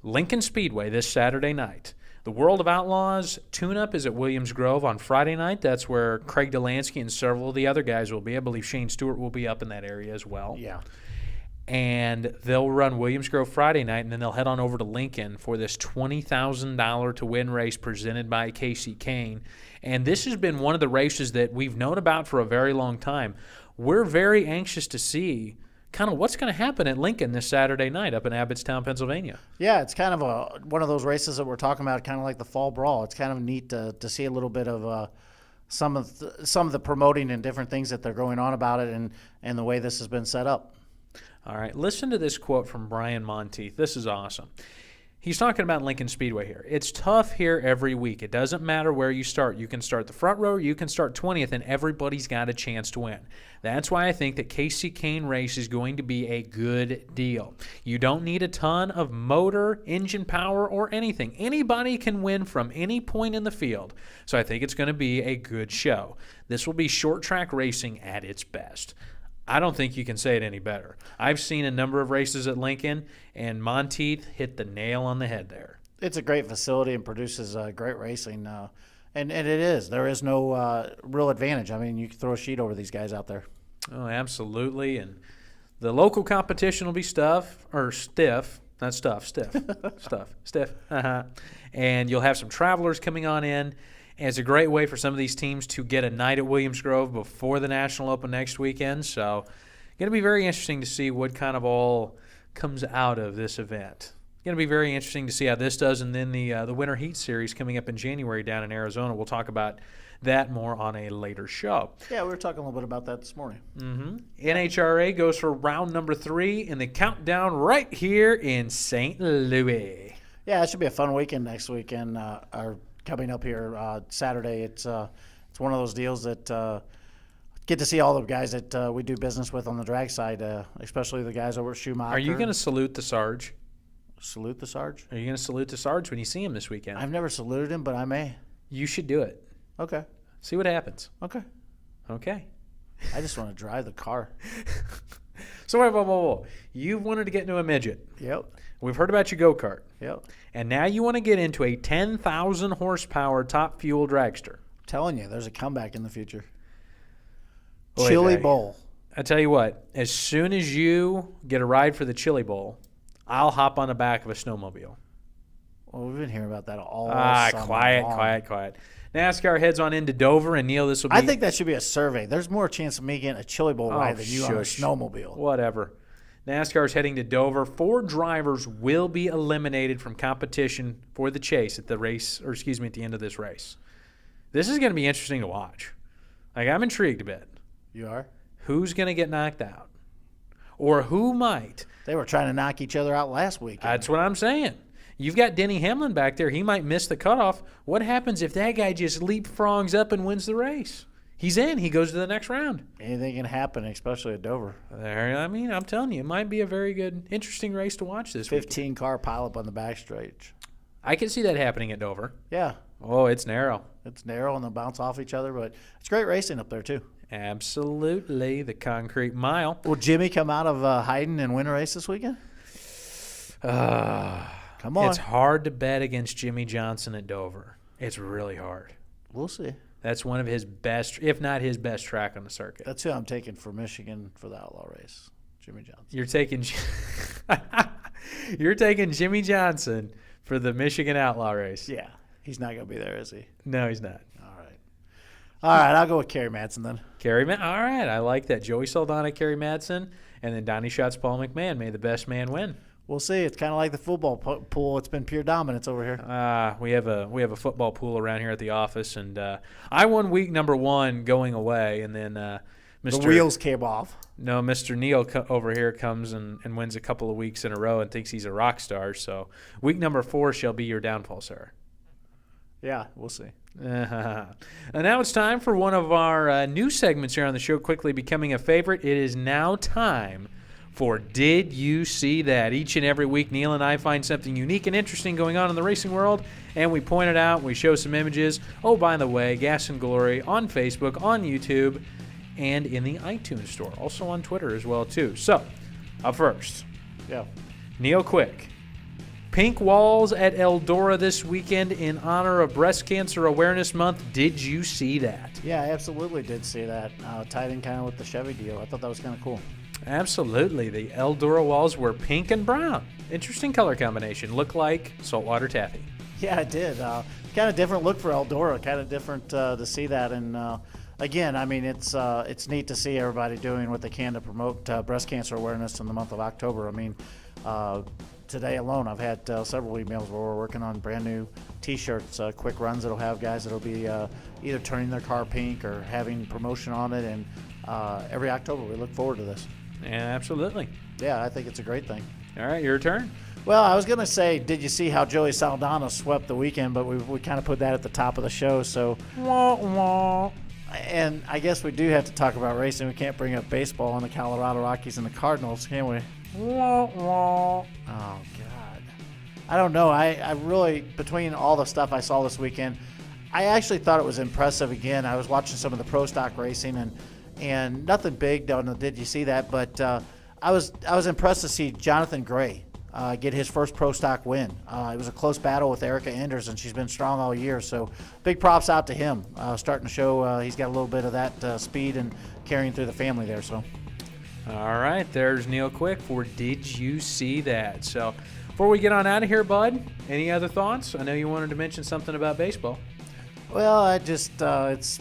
[SPEAKER 2] Lincoln Speedway this Saturday night. The World of Outlaws tune-up is at Williams Grove on Friday night. That's where Craig Delansky and several of the other guys will be. I believe Shane Stewart will be up in that area as well.
[SPEAKER 3] Yeah.
[SPEAKER 2] And they'll run Williams Grove Friday night, and then they'll head on over to Lincoln for this $20,000 to win race presented by Casey Kane. And this has been one of the races that we've known about for a very long time. We're very anxious to see kind of what's going to happen at Lincoln this Saturday night up in Abbottstown, Pennsylvania.
[SPEAKER 3] Yeah, it's kind of one of those races that we're talking about, kind of like the Fall Brawl. It's kind of neat to see a little bit of some of the promoting and different things that they're going on about it, and the way this has been set up.
[SPEAKER 2] All right, listen to this quote from Brian Monteith. This is awesome. He's talking about Lincoln Speedway here. It's tough here every week. It doesn't matter where you start. You can start the front row, you can start 20th, and everybody's got a chance to win. That's why I think that Casey Kane race is going to be a good deal. You don't need a ton of motor, engine power, or anything. Anybody can win from any point in the field. So I think it's going to be a good show. This will be short track racing at its best. I don't think you can say it any better. I've seen a number of races at Lincoln, and Monteith hit the nail on the head there.
[SPEAKER 3] It's a great facility and produces great racing. And it is. There is no real advantage. I mean, you can throw a sheet over these guys out there.
[SPEAKER 2] Oh, absolutely. And the local competition will be stiff. And you'll have some travelers coming on in. And it's a great way for some of these teams to get a night at Williams Grove before the National Open next weekend. So going to be very interesting to see what kind of all comes out of this event. It's going to be very interesting to see how this does, and then the Winter Heat Series coming up in January down in Arizona. We'll talk about that more on a later show.
[SPEAKER 3] Yeah, we were talking a little bit about that this morning.
[SPEAKER 2] NHRA goes for round number 3 in the countdown right here in St. Louis.
[SPEAKER 3] Yeah, it should be a fun weekend next weekend. Or coming up here Saturday. It's one of those deals that get to see all the guys that we do business with on the drag side, especially the guys over at Schumacher.
[SPEAKER 2] Are you going to salute the Sarge?
[SPEAKER 3] Salute the Sarge?
[SPEAKER 2] Are you going to salute the Sarge when you see him this weekend?
[SPEAKER 3] I've never saluted him, but I may.
[SPEAKER 2] You should do it.
[SPEAKER 3] Okay.
[SPEAKER 2] See what happens.
[SPEAKER 3] Okay.
[SPEAKER 2] Okay.
[SPEAKER 3] I just want to drive the car.
[SPEAKER 2] So whoa. You've wanted to get into a midget.
[SPEAKER 3] Yep.
[SPEAKER 2] We've heard about your go-kart.
[SPEAKER 3] Yep.
[SPEAKER 2] And now you want to get into a 10,000 horsepower top fuel dragster.
[SPEAKER 3] I'm telling you, there's a comeback in the future.
[SPEAKER 2] Boy,
[SPEAKER 3] Chili
[SPEAKER 2] hey.
[SPEAKER 3] Bowl.
[SPEAKER 2] I tell you what, as soon as you get a ride for the Chili Bowl, I'll hop on the back of a snowmobile.
[SPEAKER 3] Well, we've been hearing about that all summer
[SPEAKER 2] Quiet. NASCAR heads on into Dover, and Neil, this will be...
[SPEAKER 3] I think that should be a survey. There's more chance of me getting a Chili Bowl ride than you on a snowmobile.
[SPEAKER 2] Whatever. NASCAR is heading to Dover. 4 drivers will be eliminated from competition for the chase at the race, at the end of this race. This is going to be interesting to watch. Like, I'm intrigued a bit.
[SPEAKER 3] You are?
[SPEAKER 2] Who's going to get knocked out? Or who might?
[SPEAKER 3] They were trying to knock each other out last week.
[SPEAKER 2] That's what I'm saying. You've got Denny Hamlin back there. He might miss the cutoff. What happens if that guy just leapfrogs up and wins the race? He's in. He goes to the next round.
[SPEAKER 3] Anything can happen, especially at Dover.
[SPEAKER 2] I'm telling you, it might be a very good, interesting race to watch this week.
[SPEAKER 3] 15-car pileup on the backstretch.
[SPEAKER 2] I can see that happening at Dover.
[SPEAKER 3] Yeah.
[SPEAKER 2] Oh, it's narrow.
[SPEAKER 3] It's narrow, and they'll bounce off each other, but it's great racing up there, too.
[SPEAKER 2] Absolutely. The concrete mile.
[SPEAKER 3] Will Jimmy come out of hiding and win a race this weekend? Come on.
[SPEAKER 2] It's hard to bet against Jimmy Johnson at Dover. It's really hard.
[SPEAKER 3] We'll see.
[SPEAKER 2] That's one of his best, if not his best track on the circuit.
[SPEAKER 3] That's who I'm taking for Michigan for the outlaw race, Jimmy Johnson.
[SPEAKER 2] You're taking Jimmy Johnson for the Michigan outlaw race.
[SPEAKER 3] Yeah. He's not going to be there, is he?
[SPEAKER 2] No, he's not.
[SPEAKER 3] All right, I'll go with Kerry Madsen then.
[SPEAKER 2] All right, I like that. Joey Saldana, Kerry Madsen, and then Donnie Schatz, Paul McMahon. May the best man win.
[SPEAKER 3] We'll see. It's kind of like the football pool. It's been pure dominance over here.
[SPEAKER 2] We have a football pool around here at the office, and I won week number 1 going away, and then
[SPEAKER 3] The wheels came off.
[SPEAKER 2] No, Mr. Neal over here comes and wins a couple of weeks in a row and thinks he's a rock star. So week number 4 shall be your downfall, sir.
[SPEAKER 3] Yeah, we'll see.
[SPEAKER 2] And now it's time for one of our new segments here on the show, quickly becoming a favorite. It is now time for Did You See That? Each and every week, Neil and I find something unique and interesting going on in the racing world, and we point it out, we show some images. Oh, by the way, Gas and Glory on Facebook, on YouTube, and in the iTunes store. Also on Twitter as well, too. So, up first.
[SPEAKER 3] Yeah.
[SPEAKER 2] Neil Quick. Pink walls at Eldora this weekend in honor of Breast Cancer Awareness Month. Did you see that?
[SPEAKER 3] Yeah, I absolutely did see that. Tied in kind of with the Chevy deal. I thought that was kind of cool.
[SPEAKER 2] Absolutely. The Eldora walls were pink and brown. Interesting color combination. Looked like saltwater taffy.
[SPEAKER 3] Yeah, it did. Kind of different look for Eldora. Kind of different to see that. And again, I mean, it's neat to see everybody doing what they can to promote breast cancer awareness in the month of October. I mean, today alone, I've had several emails where we're working on brand new T-shirts, quick runs that'll have guys that'll be either turning their car pink or having promotion on it. And every October, we look forward to this.
[SPEAKER 2] Yeah, absolutely.
[SPEAKER 3] Yeah, I think it's a great thing.
[SPEAKER 2] All right, your turn.
[SPEAKER 3] Well, I was going to say, did you see how Joey Saldana swept the weekend? But we kind of put that at the top of the show. So, and I guess we do have to talk about racing. We can't bring up baseball and the Colorado Rockies and the Cardinals, can we? Oh, God. I don't know. I really, between all the stuff I saw this weekend, I actually thought it was impressive. Again, I was watching some of the pro stock racing and nothing big. Don't know. Did you see that? But I was impressed to see Jonathan Gray get his first pro stock win. It was a close battle with Erica Enders, and she's been strong all year. So big props out to him. Starting to show he's got a little bit of that speed and carrying through the family there. So.
[SPEAKER 2] All right, there's Neil Quick for Did You See That? So before we get on out of here, bud, any other thoughts? I know you wanted to mention something about baseball.
[SPEAKER 3] Well, I just it's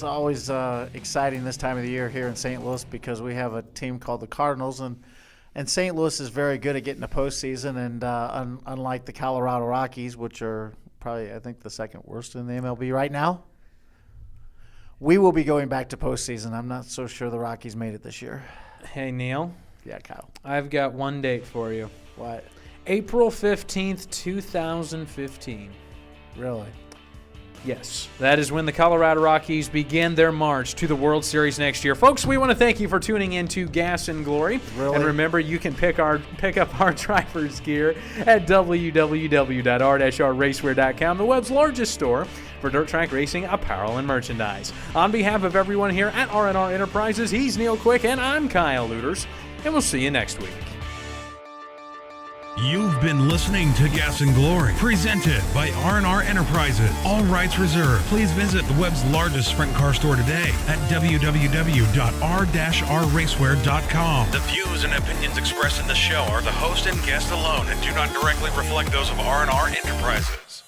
[SPEAKER 3] always exciting this time of the year here in St. Louis because we have a team called the Cardinals, and And St. Louis is very good at getting the postseason, and unlike the Colorado Rockies, which are probably, I think, the second worst in the MLB right now, we will be going back to postseason. I'm not so sure the Rockies made it this year.
[SPEAKER 2] Hey, Neil.
[SPEAKER 3] Yeah, Kyle.
[SPEAKER 2] I've got one date for you.
[SPEAKER 3] What?
[SPEAKER 2] April 15th, 2015.
[SPEAKER 3] Really?
[SPEAKER 2] Yes, that is when the Colorado Rockies begin their march to the World Series next year. Folks, we want to thank you for tuning in to Gas and Glory.
[SPEAKER 3] Really?
[SPEAKER 2] And remember, you can pick up our driver's gear at www.r-racewear.com, the web's largest store for dirt track racing apparel and merchandise. On behalf of everyone here at R&R Enterprises, he's Neil Quick and I'm Kyle Lueders, and we'll see you next week.
[SPEAKER 1] You've been listening to Gas and Glory, presented by R&R Enterprises. All rights reserved. Please visit the web's largest sprint car store today at www.r-rracewear.com. The views and opinions expressed in the show are the host and guest alone and do not directly reflect those of R&R Enterprises.